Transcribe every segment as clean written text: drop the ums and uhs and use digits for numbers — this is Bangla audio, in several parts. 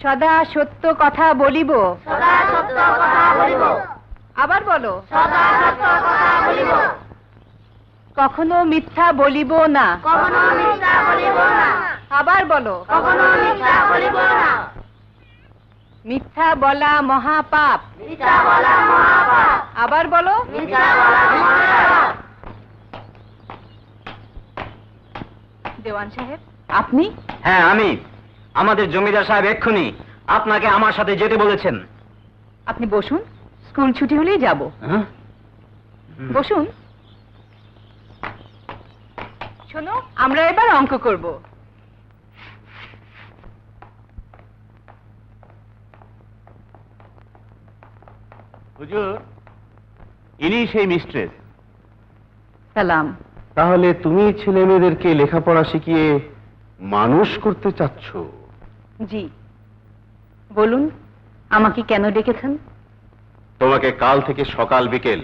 সদা সত্য কথা বলিব। সদা সত্য কথা বলিব। আবার বলো। সদা সত্য কথা বলিব। কখনো মিথ্যা বলিব না। কখনো মিথ্যা বলিব না। আবার বলো। কখনো মিথ্যা বলিব না। মিথ্যা বলা মহাপাপ। মিথ্যা বলা মহাপাপ। আবার বলো। মিথ্যা বলা মহাপাপ। দেওয়ান সাহেব, আপনি? হ্যাঁ, আমি। আমাদের জমিদার সাহেব এক্ষুনি আপনাকে আমার সাথে যেতে বলেছেন। আপনি বসুন, স্কুল ছুটি হলেই যাব। বসুন। শোনো, আমরা এবার অঙ্ক করব। হুজুর, ইনি সেই মিস্ট্রেস। সালাম। তাহলে তুমি ছেলে মেয়েদেরকে লেখাপড়া শিখিয়ে মানুষ করতে চাচ্ছ? জি। বলুন, আমাকে কেন ডেকেছেন? তোমাকে কাল থেকে সকাল বিকেল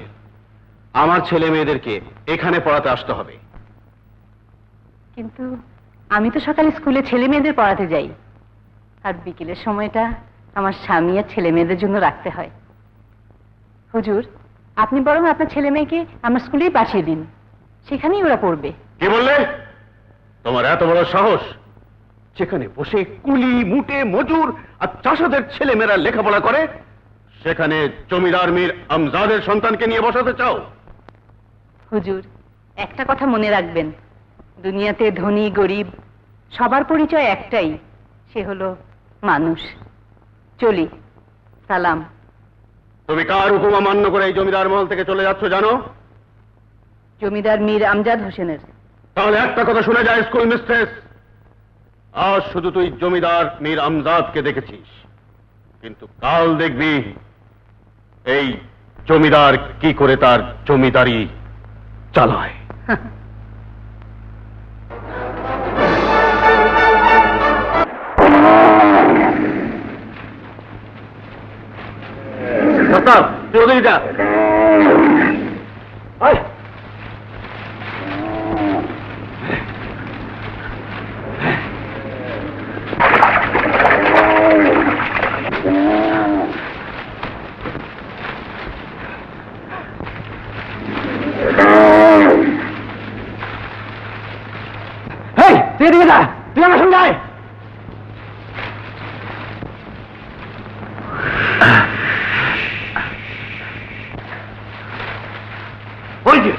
আমার ছেলে মেয়েদেরকে এখানে পড়াতে আসতে হবে। কিন্তু আমি তো সকালে স্কুলে ছেলে মেয়েদের পড়াতে যাই, আর বিকেলের সময়টা আমার স্বামী আর ছেলে মেয়েদের জন্য রাখতে হয়। হুজুর, আপনি বরং আপনার ছেলে মেয়েকে আমার স্কুলেই পাঠিয়ে দিন, সেখানেই ওরা পড়বে। কি বললে? তোমার এত বড় সাহস! যেখানে বসে কুলি মুটে মজুর আর চাষাদের ছেলে মেয়েরা লেখাপড়া করে, সেখানে জমিদার মীর আমজাদের সন্তানকে নিয়ে বসাতে চাও? হুজুর, একটা কথা মনে রাখবেন, দুনিয়াতে ধনী গরিব সবার পরিচয় একটাই, সে হলো মানুষ। চলি। সালাম। তুমি কার হুকুম অমান্য করে এই জমিদার মহল থেকে চলে যাচ্ছ জানো? জমিদার মীর আমজাদ হোসেনের। তাহলে একটা কথা শুনে যায় স্কুল মিস্ট্রেস, আজ শুধু তুই জমিদার মীর আমজাদকে দেখেছিস, কিন্তু কাল দেখবি এই জমিদার কি করে তার জমিদারি চালায়। চৌধুরীটা তুই আমার সঙ্গে আয়। ওই যে